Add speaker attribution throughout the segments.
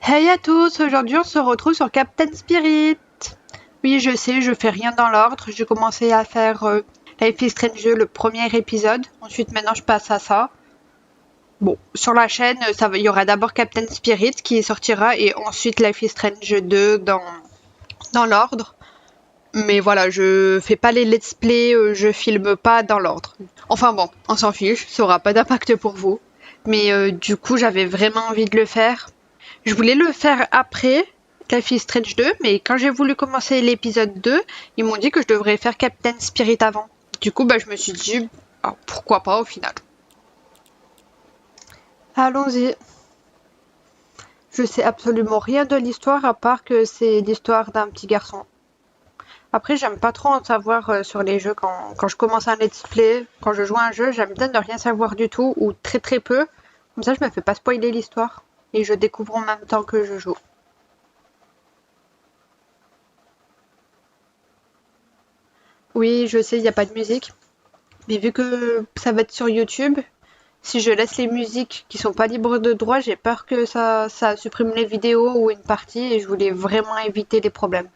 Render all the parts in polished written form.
Speaker 1: Hey à tous, aujourd'hui on se retrouve sur Captain Spirit. Oui, je sais, je fais rien dans l'ordre. J'ai commencé à faire Life is Strange 2, le premier épisode. Ensuite, maintenant, je passe à ça. Bon, sur la chaîne, il y aura d'abord Captain Spirit qui sortira et ensuite Life is Strange 2 dans l'ordre. Mais voilà, je fais pas les let's play, je filme pas dans l'ordre. Enfin bon, on s'en fiche, ça aura pas d'impact pour vous. Mais du coup, j'avais vraiment envie de le faire. Je voulais le faire après Life is Strange 2, mais quand j'ai voulu commencer l'épisode 2, ils m'ont dit que je devrais faire Captain Spirit avant. Du coup, je me suis dit, pourquoi pas au final. Allons-y. Je sais absolument rien de l'histoire à part que c'est l'histoire d'un petit garçon. Après, j'aime pas trop en savoir sur les jeux quand je commence un let's play, quand je joue à un jeu, j'aime bien ne rien savoir du tout ou très très peu. Comme ça, je me fais pas spoiler l'histoire et je découvre en même temps que je joue. Oui, je sais, il n'y a pas de musique. Mais vu que ça va être sur YouTube, si je laisse les musiques qui sont pas libres de droit, j'ai peur que ça supprime les vidéos ou une partie et je voulais vraiment éviter les problèmes.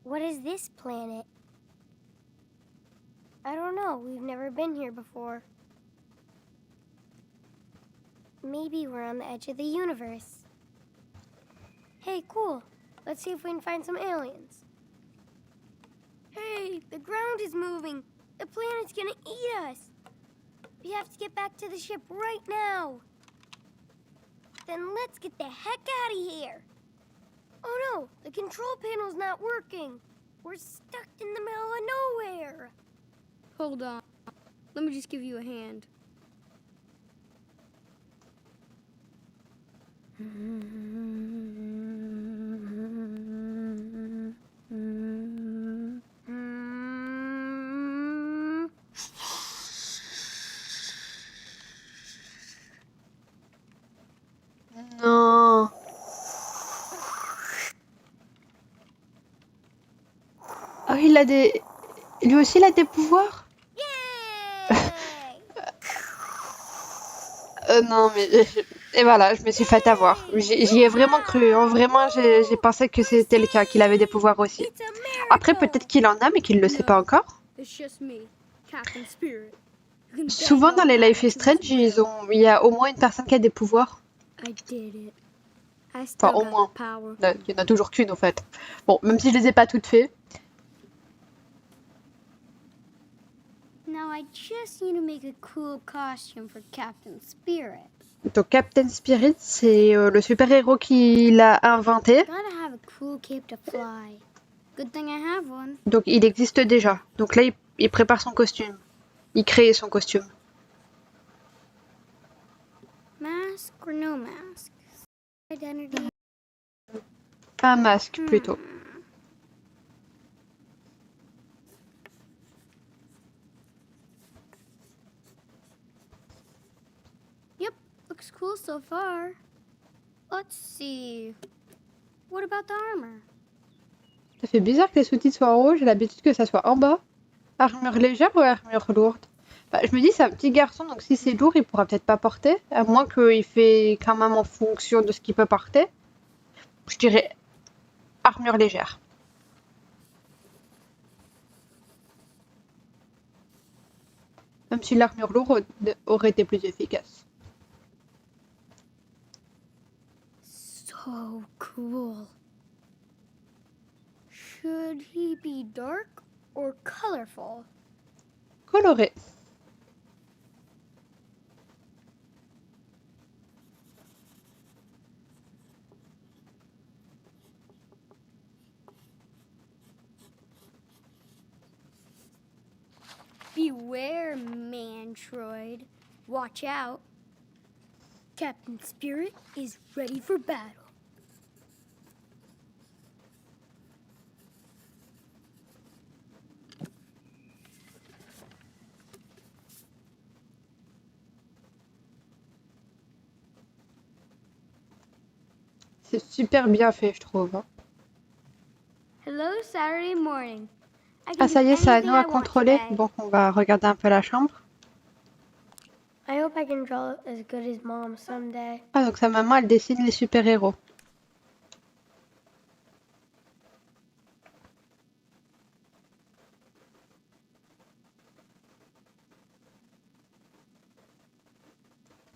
Speaker 2: What is this planet? I don't know. We've never been here before. Maybe we're on the edge of the universe. Hey, cool. Let's see if we can find some aliens. Hey, the ground is moving. The planet's gonna eat us. We have to get back to the ship right now. Then let's get the heck out of here. Oh no, the control panel's not working. We're stuck in the middle of nowhere.
Speaker 3: Hold on. Let me just give you a hand.
Speaker 1: Non. Ah, lui aussi il a des pouvoirs?
Speaker 2: Yay!
Speaker 1: Non, mais et voilà, je me suis fait avoir. J'y ai vraiment cru, hein. Vraiment, j'ai pensé que c'était le cas, qu'il avait des pouvoirs aussi.
Speaker 2: It's a
Speaker 1: Après,
Speaker 2: miracle.
Speaker 1: peut-être qu'il en a, mais qu'il le sait pas
Speaker 3: No,
Speaker 1: encore.
Speaker 3: it's just me, Captain Spirit. You can bend
Speaker 1: Souvent dans
Speaker 3: all
Speaker 1: les Life is
Speaker 3: attitudes
Speaker 1: Strange,
Speaker 3: well.
Speaker 1: il y a au moins une personne qui a des pouvoirs.
Speaker 3: I did it. I
Speaker 1: Enfin,
Speaker 3: still
Speaker 1: au
Speaker 3: got
Speaker 1: moins.
Speaker 3: the power.
Speaker 1: Il y en a toujours qu'une, en fait. Bon, même si je les ai pas toutes fait.
Speaker 2: Now I just need to make a cool costume for Captain Spirit.
Speaker 1: Donc, Captain Spirit, c'est le super-héros qu'il a inventé.
Speaker 2: Gotta have a cool cape to fly. Good thing I have one.
Speaker 1: Donc, il existe déjà. Donc là, il prépare son costume. Il crée son costume.
Speaker 2: Mask or no mask? Identity.
Speaker 1: Un masque, plutôt.
Speaker 2: Yep, looks cool so far. Let's see. What about the armor?
Speaker 1: Ça fait bizarre que les sous-titres soient en haut. J'ai l'habitude que ça soit en bas. Armure légère ou armure lourde? Je me dis, c'est un petit garçon, donc si c'est lourd, il pourra peut-être pas porter. À moins qu'il fait quand même en fonction de ce qu'il peut porter. Je dirais armure légère. Même si l'armure lourde aurait été plus efficace.
Speaker 2: So cool. Should he be dark or colorful?
Speaker 1: Coloré.
Speaker 3: Beware, Mantroid. Watch out. Captain Spirit is ready for battle.
Speaker 1: C'est super bien fait, je trouve, hein.
Speaker 3: Hello, Saturday morning. I can
Speaker 1: Ah, ça
Speaker 3: do
Speaker 1: y est, c'est à
Speaker 3: anything
Speaker 1: nous à
Speaker 3: I want
Speaker 1: contrôler.
Speaker 3: today.
Speaker 1: Bon, on va regarder un peu la chambre.
Speaker 2: I hope I can draw as good as Mom someday.
Speaker 1: Ah, donc sa maman, elle dessine les super-héros.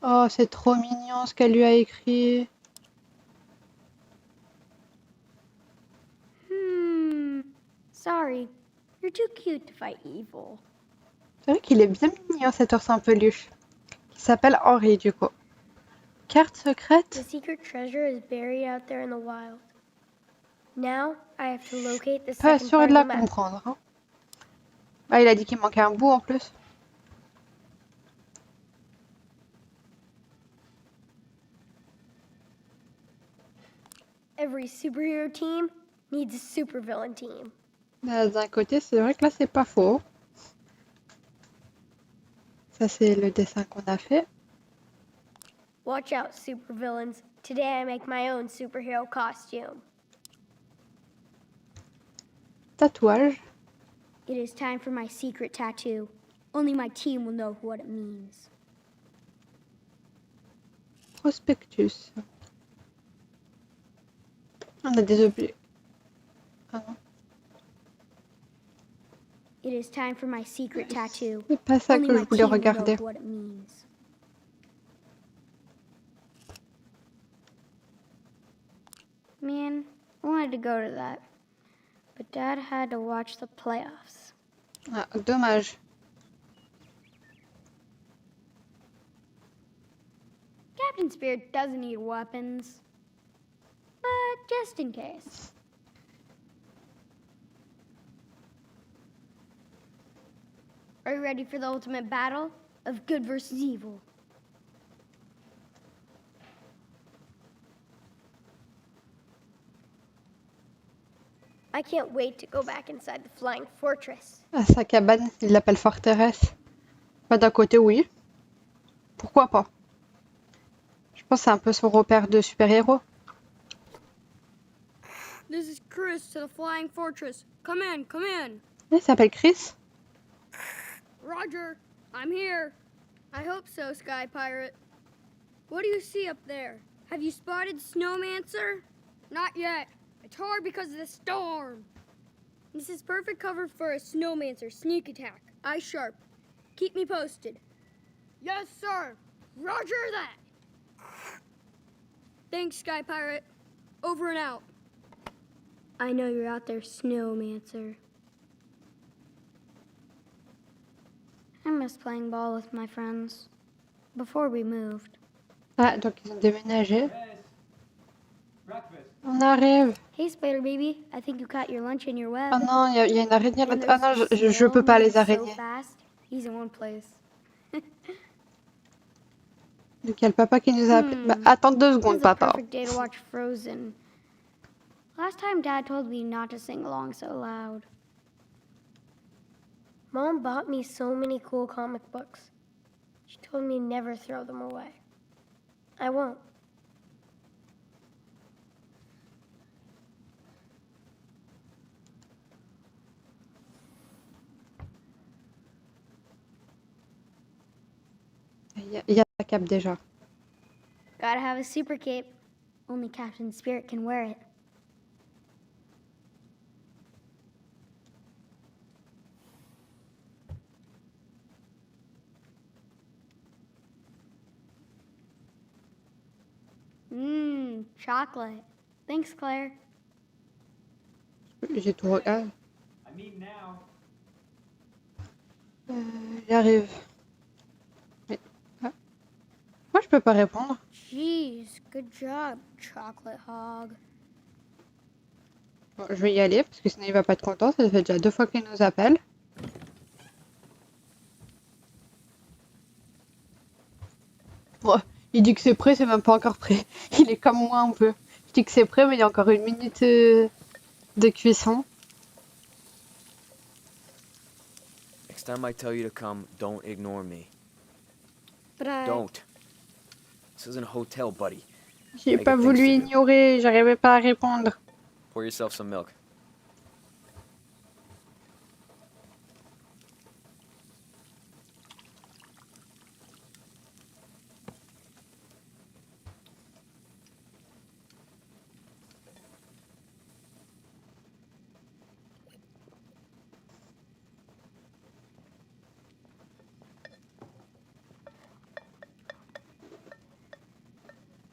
Speaker 1: Oh, c'est trop mignon ce qu'elle lui a écrit.
Speaker 3: Sorry. You're too cute to fight evil.
Speaker 1: C'est vrai qu'il est bien mignon cet ours en peluche. Il s'appelle Henri, du coup. Carte secrète?
Speaker 2: The secret treasure is buried out there in the wild. Now, I have to locate the
Speaker 1: Pas
Speaker 2: second
Speaker 1: sûr
Speaker 2: part
Speaker 1: de
Speaker 2: of
Speaker 1: la
Speaker 2: the map.
Speaker 1: comprendre, hein. Ah, il a dit qu'il manquait un bout en plus.
Speaker 2: Every superhero team needs a supervillain team.
Speaker 1: D'un côté, c'est vrai que là, c'est pas faux. Ça, c'est le dessin qu'on a fait.
Speaker 2: Watch out, supervillains. Today I make my own superhero costume.
Speaker 1: Tatouage.
Speaker 3: It is time for my secret tattoo. Only my team will know what it means.
Speaker 1: Prospectus. On a des objets. Ah non,
Speaker 3: It is time for my secret tattoo.
Speaker 1: c'est pas ça
Speaker 3: Only
Speaker 1: que je
Speaker 3: my
Speaker 1: voulais
Speaker 3: team will know
Speaker 1: regarder.
Speaker 3: what it means. Man, I wanted to go to that, but Dad had to watch the playoffs.
Speaker 1: Ah, dommage.
Speaker 3: Captain Spirit doesn't need weapons, but just in case. Are you ready for the ultimate battle of good versus evil?
Speaker 2: I can't wait to go back inside the Flying Fortress.
Speaker 1: Ah, sa cabane, il l'appelle forteresse. Bah, d'un côté, oui. Pourquoi pas? Je pense que c'est un peu son repère de super-héros.
Speaker 3: This is Chris to the Flying Fortress. Come in, come in.
Speaker 1: Il s'appelle Chris.
Speaker 3: Roger, I'm here. I hope so, Sky Pirate. What do you see up there? Have you spotted Snowmancer? Not yet. It's hard because of the storm. This is perfect cover for a Snowmancer sneak attack. Eye sharp. Keep me posted. Yes, sir. Roger that. Thanks, Sky Pirate. Over and out. I know you're out there, Snowmancer. I miss playing ball with my friends. Before we moved.
Speaker 1: Ah, donc ils ont déménagé.
Speaker 4: Breakfast.
Speaker 1: On arrive.
Speaker 3: Hey, Spider Baby. I think you caught your lunch in your web.
Speaker 1: Oh non, il y a une araignée
Speaker 3: And
Speaker 1: là. Ah non,
Speaker 3: there's
Speaker 1: je peux
Speaker 3: snail
Speaker 1: pas les
Speaker 3: moving so
Speaker 1: araignées.
Speaker 3: fast. He's in one place.
Speaker 1: Donc il y a le papa qui nous a appelé. Bah, attends 2 secondes,
Speaker 3: It's a
Speaker 1: papa.
Speaker 3: perfect day to watch Frozen. Last time Dad told me not to sing along so loud.
Speaker 2: Mom bought me so many cool comic books. She told me never throw them away. I won't.
Speaker 1: Il y a la cape déjà.
Speaker 3: Gotta have a super cape. Only Captain Spirit can wear it. Chocolate. Thanks, Claire.
Speaker 1: J'ai tout regardé.
Speaker 4: I'm eating now.
Speaker 1: J'arrive. Mais- ah. Moi, je peux pas répondre.
Speaker 3: Jeez, good job, Chocolate Hog.
Speaker 1: Bon, je vais y aller parce que sinon il va pas être content. Ça fait déjà 2 fois qu'il nous appelle. Il dit que c'est prêt, c'est même pas encore prêt. Il est comme moi un peu. Je dis que c'est prêt, mais il y a encore 1 minute de cuisson.
Speaker 5: Next time I tell you to come, don't ignore me.
Speaker 3: But I...
Speaker 5: Don't. This isn't a hotel, buddy.
Speaker 1: J'ai
Speaker 5: I
Speaker 1: pas
Speaker 5: got things
Speaker 1: voulu
Speaker 5: to do.
Speaker 1: ignorer, j'arrivais pas à répondre.
Speaker 5: Pour yourself some milk.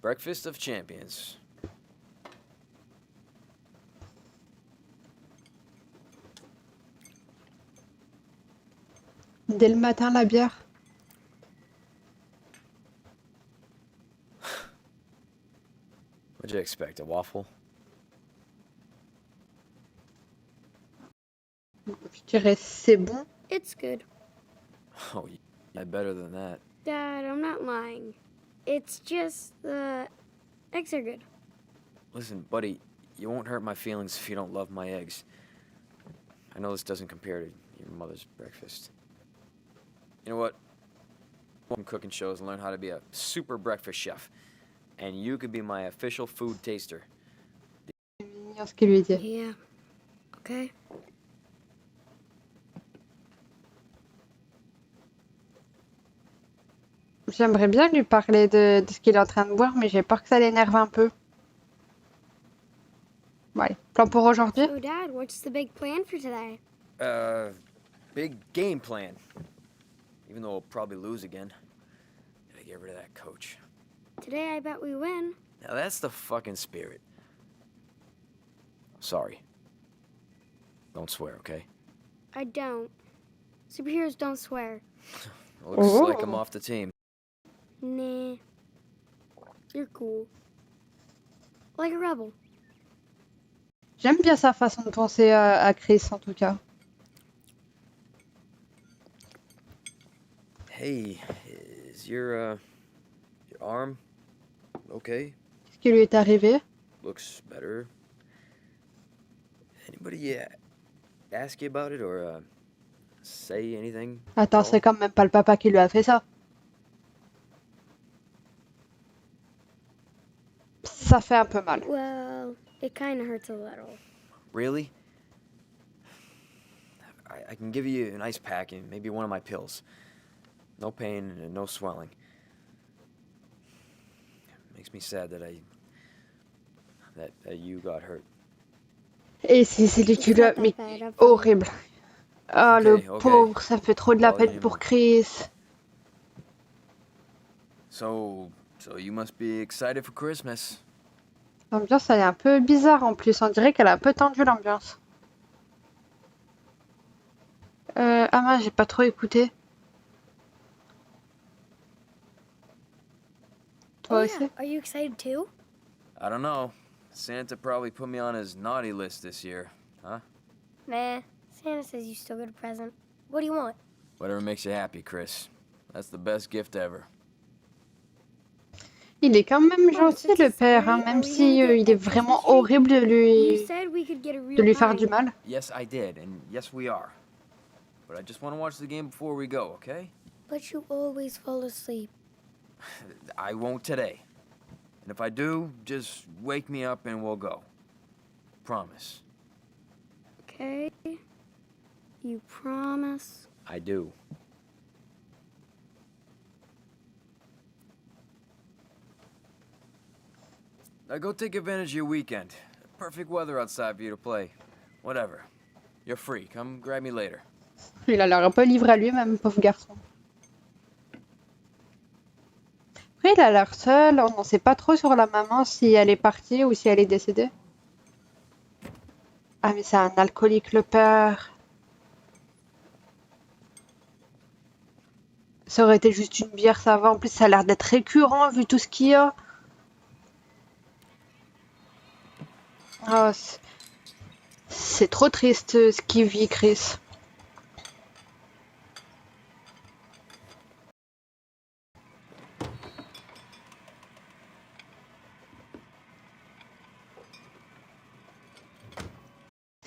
Speaker 5: Breakfast of champions.
Speaker 1: Dès le matin, la bière.
Speaker 5: What'd you expect, a waffle?
Speaker 1: Je dirais c'est bon.
Speaker 3: It's good.
Speaker 5: Oh, yeah, better than that.
Speaker 3: Dad, I'm not lying. It's just the eggs are good.
Speaker 5: Listen, buddy, you won't hurt my feelings if you don't love my eggs. I know this doesn't compare to your mother's breakfast. You know what? Some cooking shows and learn how to be a super breakfast chef. And you could be my official food taster.
Speaker 1: C'est mignon ce qu'il lui dit.
Speaker 3: Yeah. Okay.
Speaker 1: J'aimerais bien lui parler de ce qu'il est en train de boire, mais j'ai peur que ça l'énerve un peu. Bon, allez, plan pour aujourd'hui.
Speaker 3: So, Dad, what's the big plan for today?
Speaker 5: Big game plan. Even though we'll probably lose again. Gotta get rid of that coach.
Speaker 3: Today, I bet we win.
Speaker 5: Now that's the fucking spirit. Sorry. Don't swear, okay?
Speaker 3: I don't. Superheroes don't swear.
Speaker 5: Looks
Speaker 1: Oh.
Speaker 5: like I'm off the team.
Speaker 3: Nah. You're cool. Like a rebel.
Speaker 1: J'aime bien sa façon de penser à Chris, en tout cas.
Speaker 5: Hey, is your arm okay?
Speaker 1: Qu'est-ce qui lui est arrivé?
Speaker 5: Looks better. Anybody ask you about it or say anything?
Speaker 1: Attends,
Speaker 5: at all?
Speaker 1: c'est quand même pas le papa qui lui a fait ça. Ça fait un peu mal.
Speaker 3: Well, it kind of hurts a little.
Speaker 5: Really? I can give you an ice pack and maybe one of my pills. No pain and no swelling. Makes me sad that you got hurt.
Speaker 1: Et si c'est lui qui
Speaker 3: It's
Speaker 1: lui a...
Speaker 3: not
Speaker 1: Mais
Speaker 3: that bad. I'm fine.
Speaker 1: horrible. Ah, le
Speaker 5: Ok, ok.
Speaker 1: pauvre, ça me fait trop de la
Speaker 5: Well,
Speaker 1: peine
Speaker 5: anyway.
Speaker 1: pour Chris.
Speaker 5: So you must be excited for Christmas.
Speaker 1: L'ambiance, elle est un peu bizarre en plus. On dirait qu'elle a un peu tendu l'ambiance. Ah mince, j'ai pas trop écouté. Toi
Speaker 3: Oh,
Speaker 1: aussi?
Speaker 3: yeah. Are you excited too?
Speaker 5: I don't know. Santa probably put me on his naughty list this year, huh?
Speaker 3: Nah. Santa says you still get a present. What do you want?
Speaker 5: Whatever makes you happy, Chris. That's the best gift ever.
Speaker 1: Il est quand même
Speaker 3: Oh,
Speaker 1: gentil
Speaker 3: since
Speaker 1: le
Speaker 3: it's
Speaker 1: père, hein,
Speaker 3: Saturday,
Speaker 1: même
Speaker 3: are we
Speaker 1: si
Speaker 3: gonna get
Speaker 1: il est
Speaker 3: a
Speaker 1: vraiment
Speaker 3: Christmas tree?
Speaker 1: horrible de
Speaker 3: You said we could get a real
Speaker 1: lui faire du
Speaker 3: pine.
Speaker 1: mal.
Speaker 5: Yes, I did, and yes, we are. But I just want to watch the game before we go, okay?
Speaker 3: But you always fall asleep.
Speaker 5: I won't today. And if I do, just wake me up and we'll go. Promise.
Speaker 3: Okay? You promise?
Speaker 5: I do. Now go take advantage of your weekend. Perfect weather outside for you to play. Whatever. You're free. Come grab me later.
Speaker 1: Il a l'air un peu livré à lui-même, pauvre garçon. Après, il a l'air seul. On n'en sait pas trop sur la maman, si elle est partie ou si elle est décédée. Ah, mais c'est un alcoolique, le père. Ça aurait été juste une bière, ça va. En plus, ça a l'air d'être récurrent vu tout ce qu'il y a. Ah, c'est trop triste ce qu'il vit, Chris.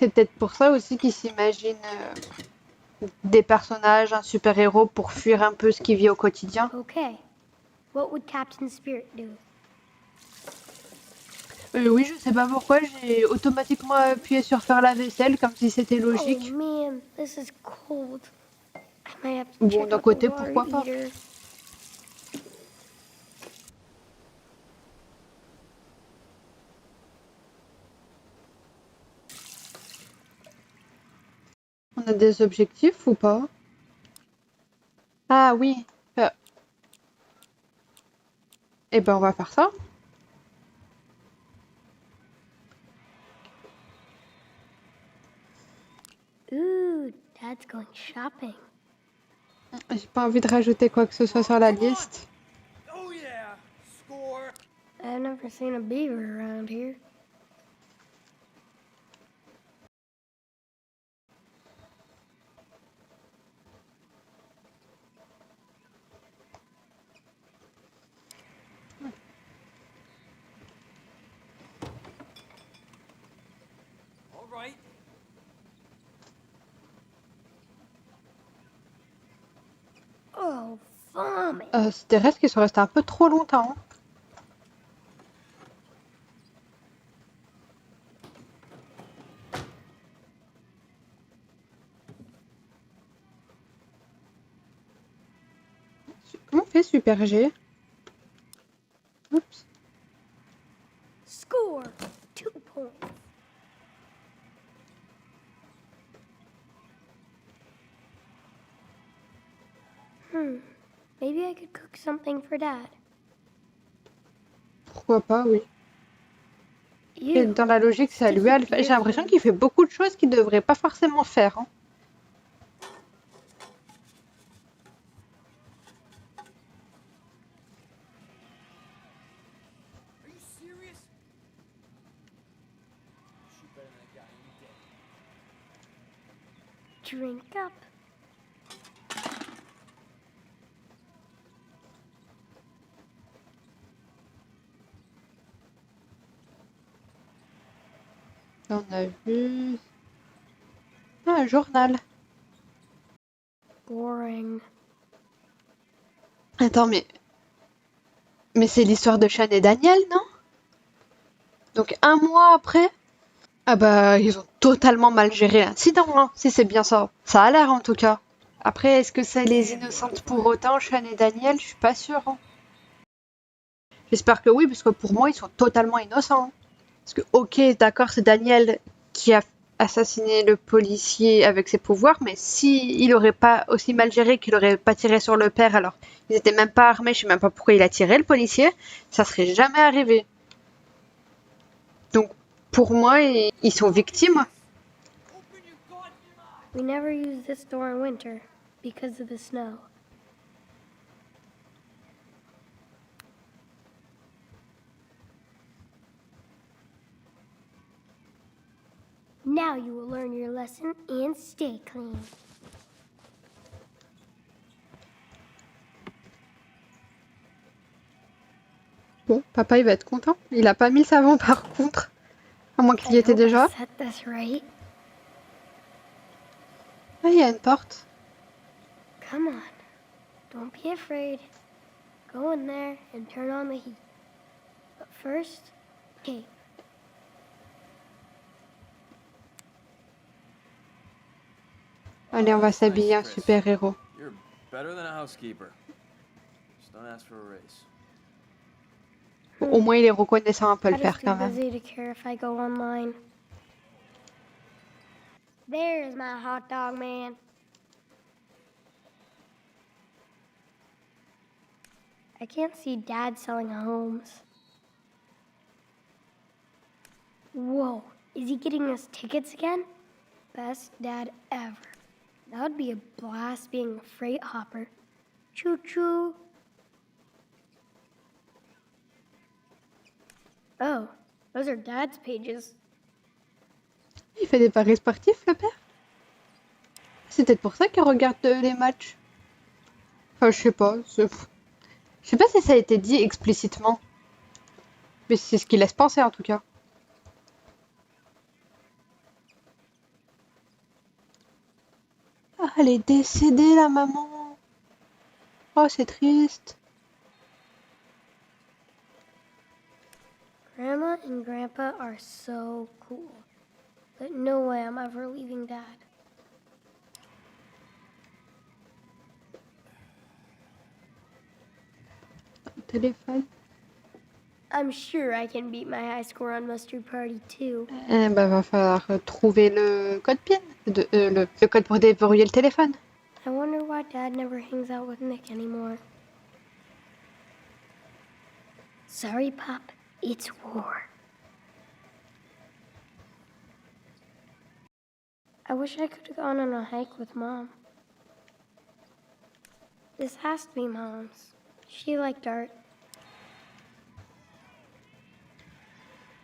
Speaker 1: C'est peut-être pour ça aussi qu'ils s'imaginent des personnages, un super-héros pour fuir un peu ce qu'il vit au quotidien.
Speaker 2: Okay. What would Captain Spirit do?
Speaker 1: Oui, je sais pas pourquoi, j'ai automatiquement appuyé sur faire la vaisselle comme si c'était logique.
Speaker 2: Oh man, this is cold. I might have to
Speaker 1: Bon,
Speaker 2: check
Speaker 1: d'un
Speaker 2: out the
Speaker 1: côté,
Speaker 2: water
Speaker 1: pourquoi pas.
Speaker 2: heater.
Speaker 1: On a des objectifs ou pas? Ah oui. Eh ben, on va faire ça.
Speaker 2: Ooh, Dad's going shopping.
Speaker 1: J'ai pas envie de rajouter quoi que ce soit sur la liste.
Speaker 5: Oh yeah, score.
Speaker 2: I've never seen a beaver around here.
Speaker 5: All right.
Speaker 2: Oh, vomit.
Speaker 1: C'est des restes qui sont restés un peu trop longtemps, hein. Comment on fait Super G? Oups.
Speaker 2: Score! 2 points. Maybe I could cook something for Dad.
Speaker 1: Pourquoi pas, oui. Et
Speaker 2: Ew.
Speaker 1: dans la logique, c'est à lui à le faire. J'ai l'impression qu'il fait beaucoup de choses qu'il devrait pas forcément faire, hein.
Speaker 5: Are you serious? Shoot better than that guy any day.
Speaker 2: Drink up.
Speaker 1: Là, on a vu... Ah, un journal.
Speaker 2: Boring.
Speaker 1: Attends, mais c'est l'histoire de Sean et Daniel, non? Donc 1 mois après? Ah bah, ils ont totalement mal géré l'incident, hein, si c'est bien ça. Ça a l'air en tout cas. Après, est-ce que ça les innocente pour autant, Sean et Daniel? Je suis pas sûre, hein. J'espère que oui, parce que pour moi, ils sont totalement innocents, hein. Parce que, ok, d'accord, c'est Daniel qui a assassiné le policier avec ses pouvoirs, mais si il aurait pas aussi mal géré qu'il aurait pas tiré sur le père, alors ils étaient même pas armés, je sais même pas pourquoi il a tiré le policier, ça serait jamais arrivé. Donc, pour moi, ils sont victimes.
Speaker 2: We never use this door in winter because of the snow. Now you will learn your lesson and stay clean.
Speaker 1: Bon, papa, il va être content. Il a pas mis le savon par contre. À moins qu'il y
Speaker 2: I
Speaker 1: était
Speaker 2: hope I
Speaker 1: déjà.
Speaker 2: set this right.
Speaker 1: Ah, il y a une porte.
Speaker 2: Come on. Don't be afraid. Go in there and turn on the heat. But first, cape.
Speaker 1: Allez, on va s'habiller en super-héros.
Speaker 5: You're better than a housekeeper. Just don't ask for a raise.
Speaker 1: Bon, au moins, il est reconnaissant, on peut le
Speaker 2: I'm
Speaker 1: faire
Speaker 2: just
Speaker 1: quand
Speaker 2: too
Speaker 1: même.
Speaker 2: busy to care if I go online. There's my hot dog man. I can't see Dad selling homes. Whoa, is he getting us tickets again? Best dad ever. That would be a blast being a freight hopper. Choo choo. Oh, those are Dad's pages.
Speaker 1: Il fait des paris sportifs, le père? C'est peut-être pour ça qu'il regarde les matchs. Enfin, je sais pas. Je sais pas si ça a été dit explicitement. Mais c'est ce qu'il laisse penser en tout cas. elle est décédée, la maman. Oh, c'est triste.
Speaker 2: Grandma and Grandpa are so cool. But no way I'm ever leaving Dad.
Speaker 1: Téléphone.
Speaker 2: I'm sure I can beat my high score on Mustard Party too.
Speaker 1: Eh ben, va falloir trouver le code PIN. Le code pour déverrouiller le téléphone.
Speaker 2: I wonder why Dad never hangs out with Nick anymore. Sorry, Pop. It's war. I wish I could have gone on a hike with Mom. This has to be Mom's. She liked art.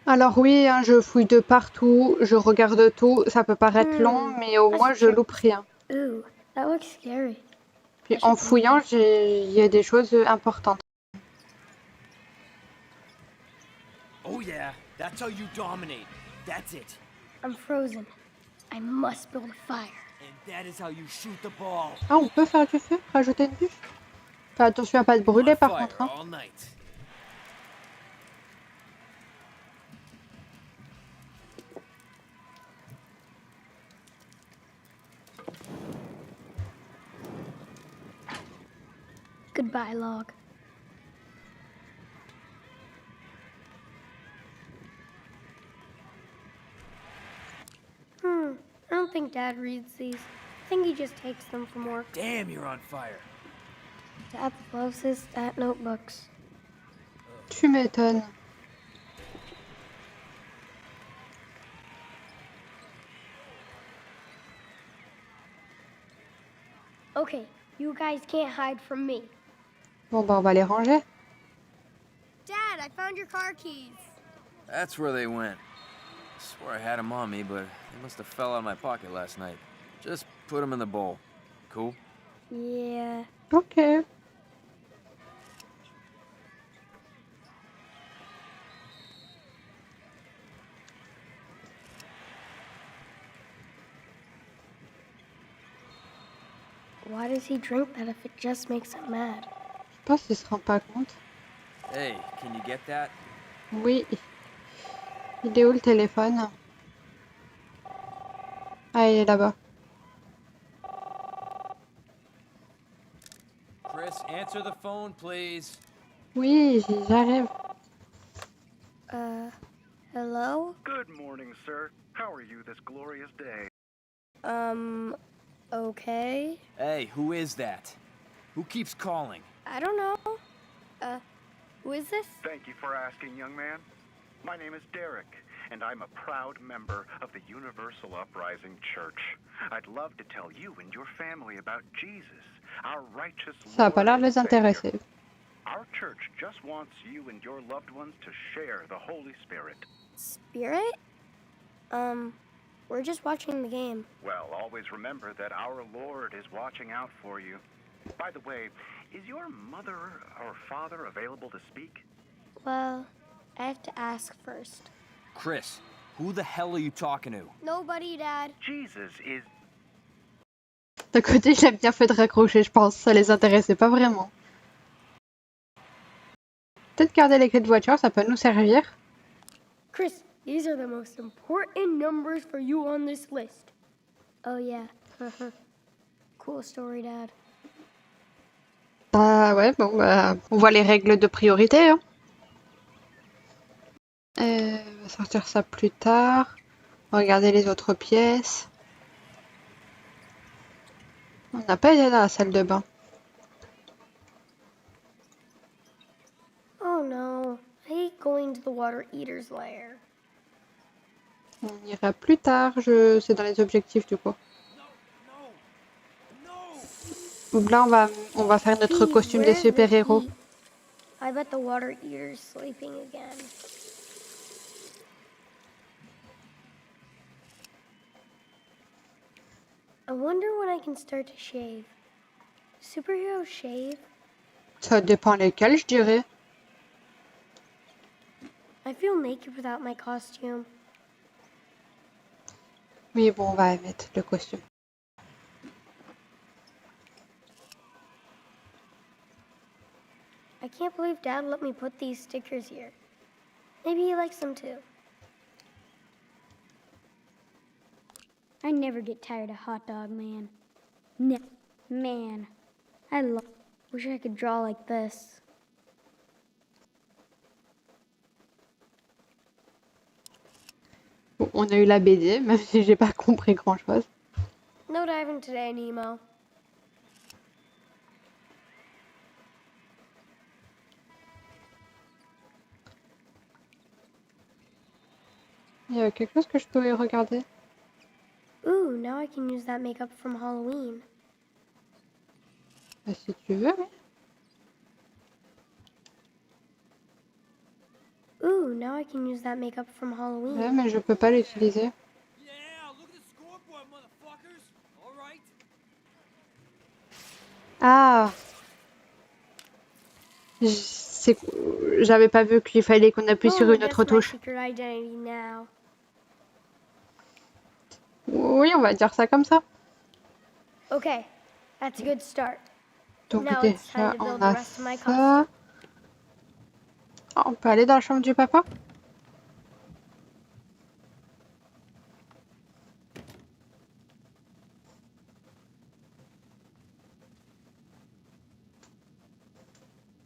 Speaker 1: Alors oui, hein, je fouille de partout, je regarde tout. Ça peut paraître long, mais au moins je loupe rien.
Speaker 2: Ooh, that looks scary.
Speaker 1: Puis en fouillant, il y a des choses importantes.
Speaker 6: Oh yeah, that's how you dominate. That's it.
Speaker 2: I'm frozen. I must build a fire.
Speaker 6: And that is how you shoot the ball.
Speaker 1: Ah, on peut faire du feu? Rajouter une bûche? Fais attention à pas te brûler par
Speaker 6: Fire
Speaker 1: contre. Hein.
Speaker 6: all night.
Speaker 2: Goodbye, log. I don't think Dad reads these. I think he just takes them from work.
Speaker 6: Damn, you're on fire.
Speaker 2: Dad loves his stat notebooks.
Speaker 1: Tu m'étonnes.
Speaker 2: Okay, you guys can't hide from me.
Speaker 1: Bon, bah on va les ranger.
Speaker 3: Dad, I found your car keys.
Speaker 5: That's where they went. I swear I had them on me, but they must have fell out of my pocket last night. Just put them in the bowl. Cool?
Speaker 2: Yeah.
Speaker 1: Ok.
Speaker 2: Why does he drink that if it just makes him mad?
Speaker 1: Je pense qu'il se rend pas compte.
Speaker 5: Hey, can you get that?
Speaker 1: Oui. Il est où le téléphone? Ah, il est là-bas.
Speaker 6: Chris, answer the phone, please.
Speaker 1: Oui, j'arrive.
Speaker 2: Hello?
Speaker 7: Good morning, sir. How are you this glorious day?
Speaker 2: Okay.
Speaker 6: Hey, who is that? Who keeps calling?
Speaker 2: I don't know. Who is this?
Speaker 7: Thank you for asking, young man. My name is Derek, and I'm a proud member of the Universal Uprising Church. I'd love to tell you and your family about Jesus, our righteous
Speaker 1: Ça a pas
Speaker 7: Lord
Speaker 1: l'air de
Speaker 7: and
Speaker 1: les
Speaker 7: Savior.
Speaker 1: intéresser.
Speaker 7: Our church just wants you and your loved ones to share the Holy Spirit.
Speaker 2: Spirit? We're just watching the game.
Speaker 7: Well, always remember that our Lord is watching out for you. By the way, is your mother or father available to speak?
Speaker 2: Well, I have to ask first.
Speaker 6: Chris, who the hell are you talking to?
Speaker 2: Nobody, Dad.
Speaker 7: Jesus is...
Speaker 1: D'un côté, il a bien fait de raccrocher, je pense. Ça les intéressait pas vraiment. Peut-être garder les clés de voiture, ça peut nous servir.
Speaker 2: Chris, these are the most important numbers for you on this list. Oh, yeah. Cool story, Dad.
Speaker 1: Ah ouais, bon, bah, on voit les règles de priorité. Hein. On va sortir ça plus tard. Regarder les autres pièces. On n'a pas été dans la salle de bain.
Speaker 2: Oh, no. I hate going to the water eater's lair.
Speaker 1: On ira plus tard, c'est dans les objectifs du coup. Donc là, on va faire notre
Speaker 2: Please,
Speaker 1: costume des
Speaker 2: where's the
Speaker 1: super-héros.
Speaker 2: heat? I bet the water eater's sleeping again. I wonder when I can start to shave. Superheroes shave?
Speaker 1: Ça dépend lesquels, je dirais.
Speaker 2: I feel naked without my costume.
Speaker 1: Oui, bon, on va mettre le costume.
Speaker 2: can't believe Dad let me put these stickers here. Maybe he likes them too. I never get tired of Hot Dog Man. Man, wish I could draw like this.
Speaker 1: Bon, on a eu la BD, même si j'ai pas compris grand-chose.
Speaker 2: No diving today, Nemo.
Speaker 1: Il y a quelque chose que je peux regarder.
Speaker 2: Ooh, now I can use that makeup from Halloween.
Speaker 1: Bah, si tu veux, oui.
Speaker 2: Ooh, now I can use that makeup from Halloween.
Speaker 1: Ouais, mais je peux pas l'utiliser.
Speaker 6: Yeah, look at the scoreboard, motherfuckers. All right.
Speaker 1: Ah, j'avais pas vu qu'il fallait qu'on appuie sur
Speaker 2: Oh,
Speaker 1: une autre
Speaker 2: that's my
Speaker 1: touche.
Speaker 2: secret identity now.
Speaker 1: Oui, on va dire ça comme ça.
Speaker 2: Okay, that's a good start.
Speaker 1: Donc
Speaker 2: Now it's
Speaker 1: déjà,
Speaker 2: time to
Speaker 1: on
Speaker 2: build
Speaker 1: a
Speaker 2: the rest of my
Speaker 1: ça.
Speaker 2: costume.
Speaker 1: Ah, on peut aller dans la chambre du papa?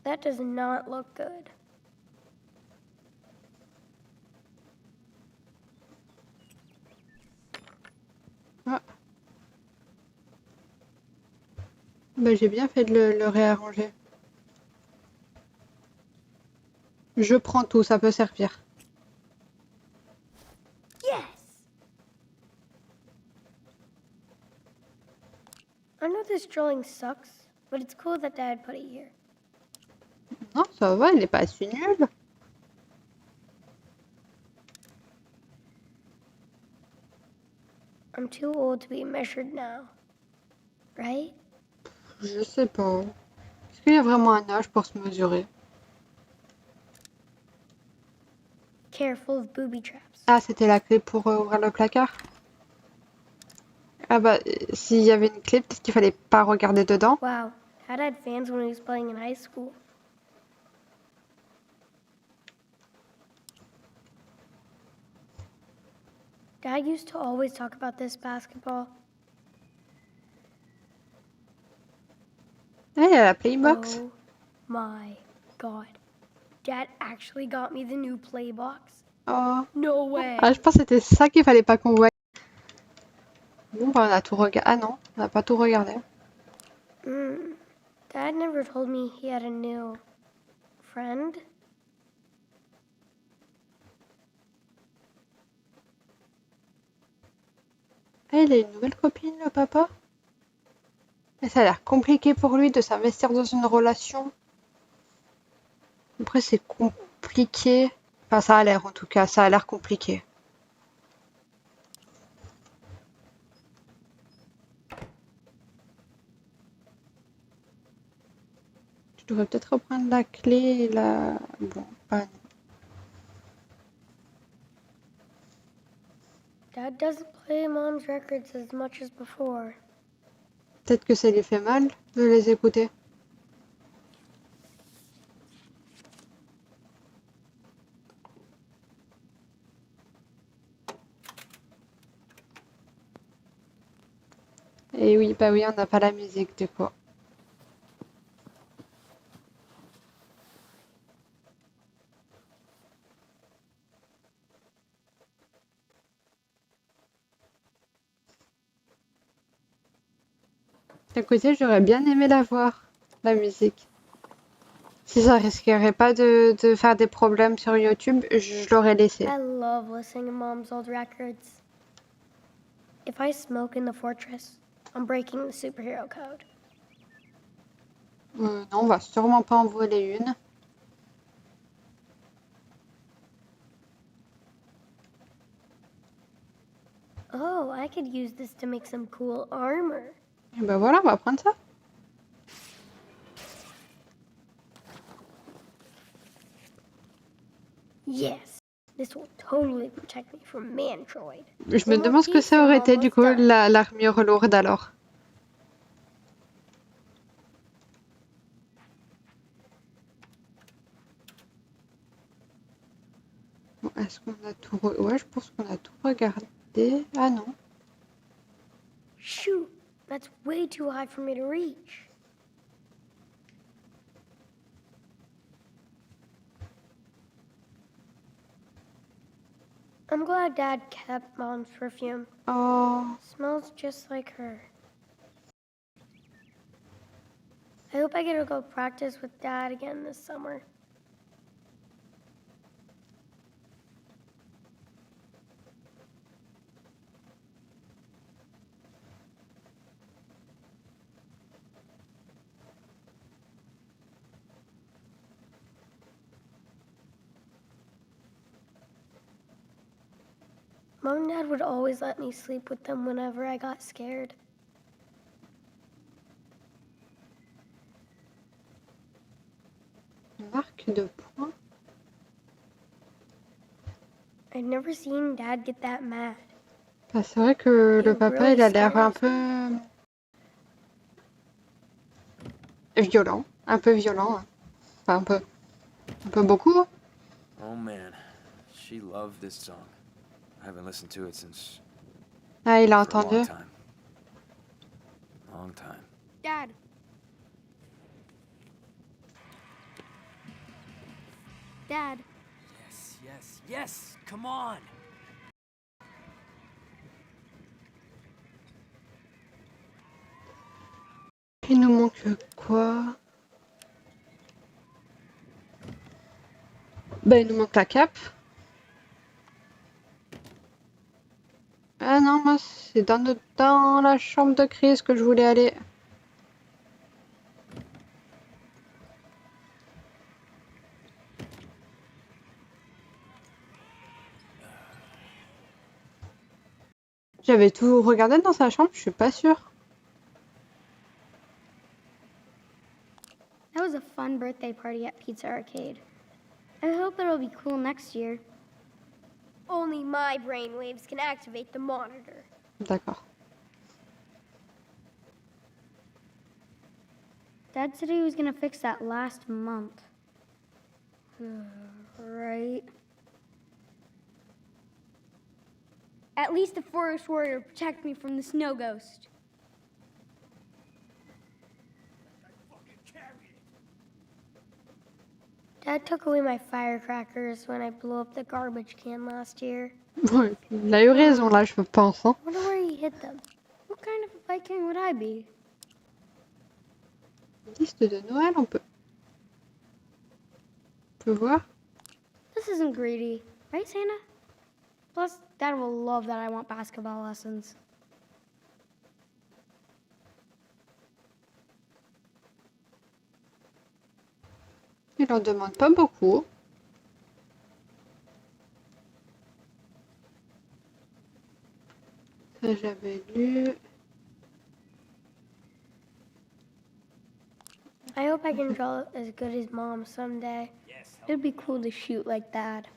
Speaker 2: That does not look good.
Speaker 1: Ah. Bah, j'ai bien fait de le réarranger. Je prends tout, ça peut servir.
Speaker 2: Yes! I know this drawing sucks, but it's cool that Dad put it here.
Speaker 1: Non, ça va, il est pas si nul.
Speaker 2: I'm too old to be measured now, right?
Speaker 1: Je sais pas. Est-ce qu'il y a vraiment un âge pour se mesurer?
Speaker 2: Careful of booby traps.
Speaker 1: Ah, c'était la clé pour ouvrir le placard? Ah bah, s'il y avait une clé, peut-être qu'il fallait pas regarder dedans.
Speaker 2: Wow, Dad had fans when he was playing in high school. Dad used to always talk about this basketball.
Speaker 1: Eh, il y a la Playbox.
Speaker 2: Oh my god. Dad actually got me the new Playbox.
Speaker 1: Oh.
Speaker 2: No way.
Speaker 1: Ah, je pense que c'était ça qu'il fallait pas qu'on voie. Bon, bah, on a tout regardé. Ah non, on n'a pas tout regardé.
Speaker 2: Dad never told me he had a new friend.
Speaker 1: Ah, il a une nouvelle copine, le papa? Mais ça a l'air compliqué pour lui de s'investir dans une relation. Après, c'est compliqué. Enfin, ça a l'air en tout cas, ça a l'air compliqué. Je devrais peut-être reprendre la clé et la... Bon, pas non.
Speaker 2: Dad doesn't play Mom's records as much as before.
Speaker 1: Peut-être que ça lui fait mal de les écouter. Et oui, bah oui, on n'a pas la musique du coup. D'un côté, j'aurais bien aimé la voir, la musique. Si ça risquerait pas de faire des problèmes sur YouTube, je l'aurais laissé.
Speaker 2: I love listening to Mom's old records. If I smoke in the fortress, I'm breaking the superhero code.
Speaker 1: Non, on va sûrement pas en voler une.
Speaker 2: Oh, I could use this to make some cool armor.
Speaker 1: Et ben voilà, on va prendre ça.
Speaker 2: Yes, this will totally protect me from Mantroid.
Speaker 1: Je me demande ce que ça aurait été du coup, l'armure lourde alors. est-ce qu'on a tout... Ouais, je pense qu'on a tout regardé. Ah non.
Speaker 2: Shoot, that's way too high for me to reach. I'm glad Dad kept Mom's perfume.
Speaker 1: Oh,
Speaker 2: Smells just like her. I hope I get to go practice with Dad again this summer. Mom and Dad would always let me sleep with them whenever I got scared.
Speaker 1: marque de points.
Speaker 2: I'd never seen Dad get that mad.
Speaker 1: Bah, c'est vrai que le
Speaker 2: It
Speaker 1: papa,
Speaker 2: really
Speaker 1: il a l'air un
Speaker 2: scares
Speaker 1: peu violent. Un peu violent. Hein. Enfin, un peu beaucoup. Hein.
Speaker 5: Oh man, she loved this song. I haven't listened to it since
Speaker 1: Ah, il a
Speaker 5: for a long
Speaker 1: entendu.
Speaker 5: time. Long time.
Speaker 3: Dad. Dad.
Speaker 6: Yes, yes, yes! Come on!
Speaker 1: Il nous manque quoi? Bah, il nous manque la cape. Ah non, moi, c'est dans la chambre de Chris que je voulais aller. J'avais tout regardé dans sa chambre, je suis pas sûre.
Speaker 2: That was a fun birthday party at Pizza Arcade. I hope it'll be cool next year. Only my brainwaves can activate the monitor.
Speaker 1: D'accord.
Speaker 2: Dad said he was gonna fix that last month. Right.
Speaker 3: At least the forest warrior protected me from the snow ghost.
Speaker 2: Dad took away my firecrackers when I blew up the garbage can last year.
Speaker 1: Ouais, il a eu raison là, je pense. Hein.
Speaker 2: I wonder where he hid them. What kind of a Viking would I be?
Speaker 1: Liste de Noël, on peut voir.
Speaker 2: This isn't greedy, right, Santa? Plus, Dad will love that I want basketball lessons.
Speaker 1: Il en demande pas beaucoup. Ça, j'avais lu.
Speaker 2: I hope I can draw as good as Mom someday. It'd be cool to shoot like Dad.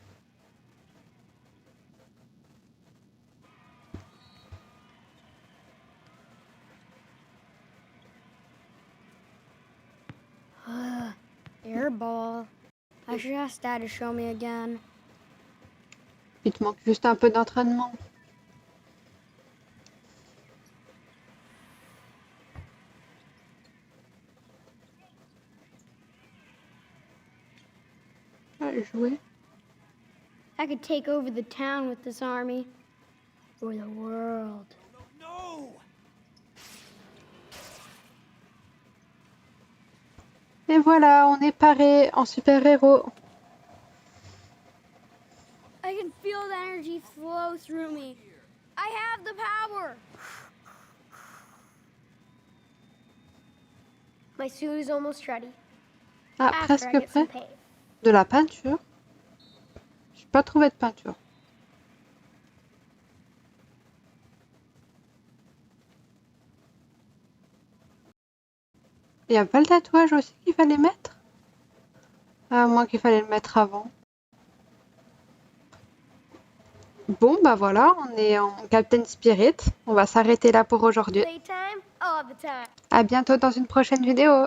Speaker 2: Airball. I should ask Dad to show me again.
Speaker 1: Il te manque juste un peu d'entraînement. Ah, jouer.
Speaker 2: I could take over the town with this army. Or the world.
Speaker 6: No!
Speaker 1: Et voilà, on est paré en super-héros.
Speaker 3: I can feel the energy flow through me. I have the power.
Speaker 2: My suit is almost ready.
Speaker 1: Ah,
Speaker 2: After I
Speaker 1: presque
Speaker 2: get some
Speaker 1: prêt.
Speaker 2: paint.
Speaker 1: De la peinture. J'ai pas trouvé de peinture. Il n'y a pas le tatouage aussi qu'il fallait mettre? À moins qu'il fallait le mettre avant. Bon, bah voilà, on est en Captain Spirit. On va s'arrêter là pour aujourd'hui.
Speaker 2: Playtime all the time.
Speaker 1: À bientôt dans une prochaine vidéo.